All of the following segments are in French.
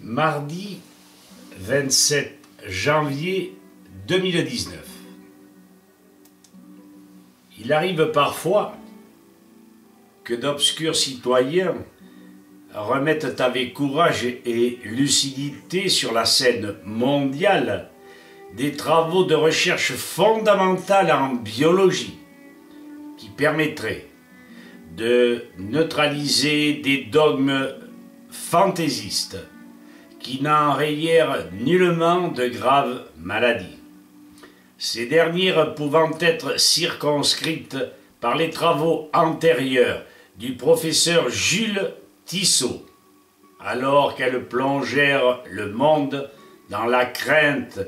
Mardi 27 janvier 2019. Il arrive parfois que d'obscurs citoyens remettent avec courage et lucidité sur la scène mondiale des travaux de recherche fondamentale en biologie qui permettraient de neutraliser des dogmes fantaisistes qui n'enrayèrent nullement de graves maladies. Ces dernières pouvant être circonscrites par les travaux antérieurs du professeur Jules Tissot, alors qu'elles plongèrent le monde dans la crainte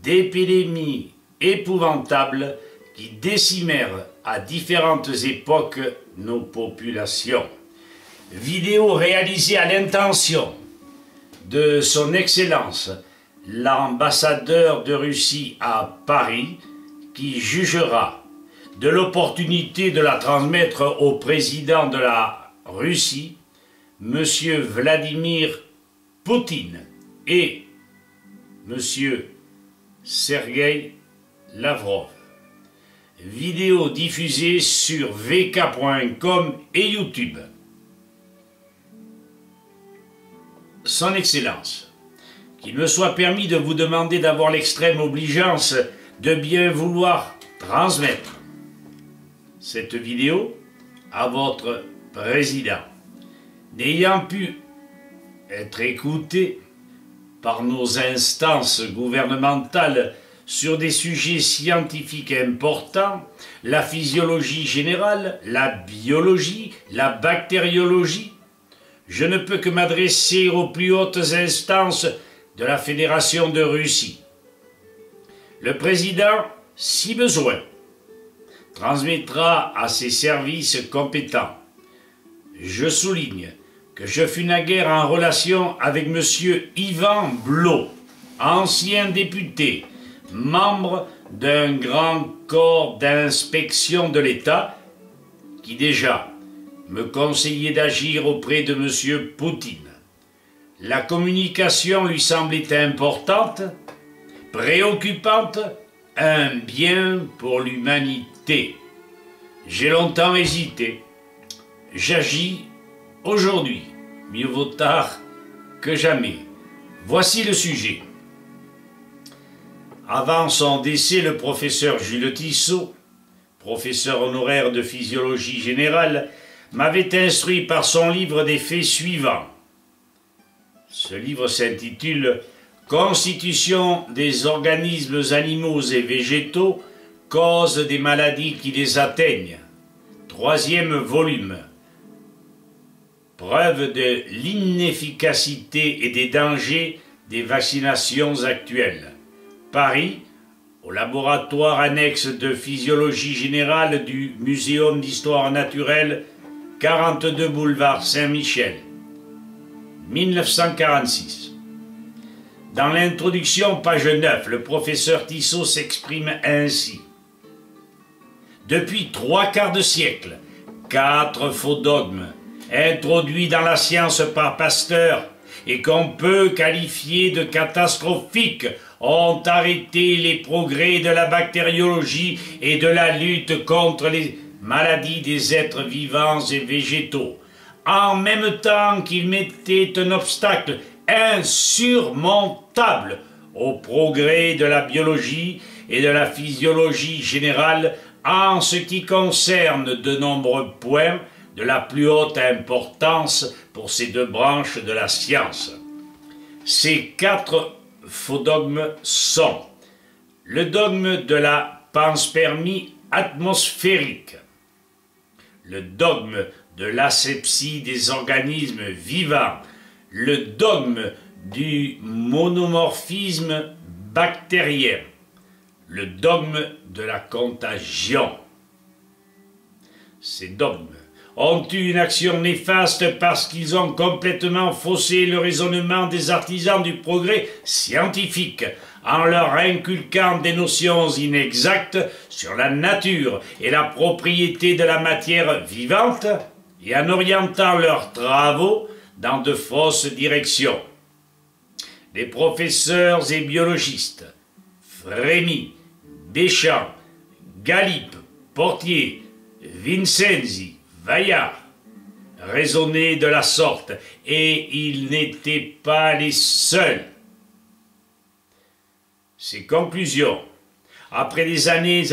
d'épidémies épouvantables qui décimèrent à différentes époques nos populations. Vidéo réalisée à l'intention de son Excellence, l'ambassadeur de Russie à Paris, qui jugera de l'opportunité de la transmettre au président de la Russie, M. Vladimir Poutine et M. Sergueï Lavrov. Vidéo diffusée sur vk.com et YouTube. Son Excellence, qu'il me soit permis de vous demander d'avoir l'extrême obligeance de bien vouloir transmettre cette vidéo à votre président. N'ayant pu être écouté par nos instances gouvernementales sur des sujets scientifiques importants, la physiologie générale, la biologie, la bactériologie, je ne peux que m'adresser aux plus hautes instances de la Fédération de Russie. Le président, si besoin, transmettra à ses services compétents. Je souligne que je fus naguère en relation avec M. Ivan Blot, ancien député, membre d'un grand corps d'inspection de l'État, qui déjà me conseillait d'agir auprès de M. Poutine. La communication lui semblait importante, préoccupante, un bien pour l'humanité. J'ai longtemps hésité. J'agis aujourd'hui. Mieux vaut tard que jamais. Voici le sujet. Avant son décès, le professeur Jules Tissot, professeur honoraire de physiologie générale, m'avait instruit par son livre des faits suivants. Ce livre s'intitule « Constitution des organismes animaux et végétaux, cause des maladies qui les atteignent ». 3e volume. Preuve de l'inefficacité et des dangers des vaccinations actuelles. Paris, au laboratoire annexe de physiologie générale du Muséum d'histoire naturelle, 42 boulevard Saint-Michel, 1946. Dans l'introduction, page 9, le professeur Tissot s'exprime ainsi. Depuis 3/4 de siècle, 4 faux dogmes, introduits dans la science par Pasteur et qu'on peut qualifier de catastrophiques, ont arrêté les progrès de la bactériologie et de la lutte contre les maladies des êtres vivants et végétaux, en même temps qu'ils mettaient un obstacle insurmontable au progrès de la biologie et de la physiologie générale en ce qui concerne de nombreux points de la plus haute importance pour ces deux branches de la science. Ces 4 faux dogmes sont le dogme de la panspermie atmosphérique, le dogme de l'asepsie des organismes vivants, le dogme du monomorphisme bactérien, le dogme de la contagion. Ces dogmes ont eu une action néfaste parce qu'ils ont complètement faussé le raisonnement des artisans du progrès scientifique en leur inculquant des notions inexactes sur la nature et la propriété de la matière vivante et en orientant leurs travaux dans de fausses directions. les professeurs et biologistes, Frémy, Deschamps, Galip, Portier, Vincenzi, Vaillard, raisonnaient de la sorte, et ils n'étaient pas les seuls. Ces conclusions, après des années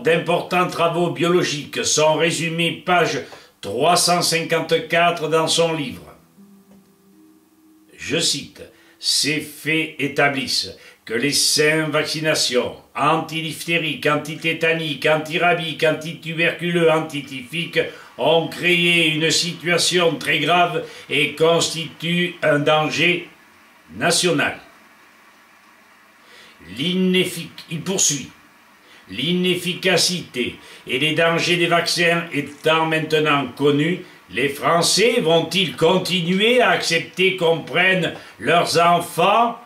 d'importants travaux biologiques, sont résumées page 354 dans son livre. Je cite, « Ces faits établissent que les 5 vaccinations anti-diphtériques, anti-tétaniques, anti-rabiques, anti-tuberculeux, anti-typhiques ont créé une situation très grave et constituent un danger national. » Il poursuit. L'inefficacité et les dangers des vaccins étant maintenant connus, les Français vont-ils continuer à accepter qu'on prenne leurs enfants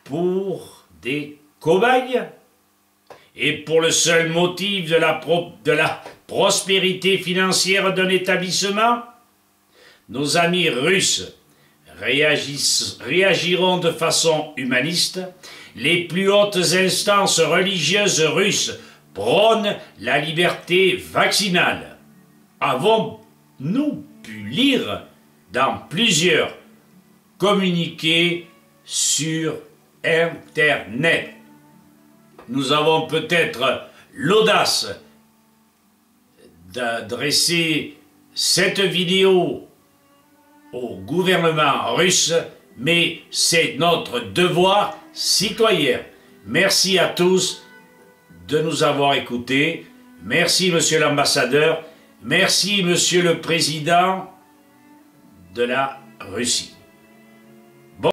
pour des cobayes? Et pour le seul motif de la prospérité financière d'un établissement? Nos amis russes réagiront de façon humaniste. Les plus hautes instances religieuses russes prônent la liberté vaccinale. Avons-nous pu lire dans plusieurs communiqués sur Internet? Nous avons peut-être l'audace d'adresser cette vidéo au gouvernement russe, mais c'est notre devoir citoyen. Merci à tous de nous avoir écoutés. Merci, monsieur l'ambassadeur. Merci, monsieur le président de la Russie.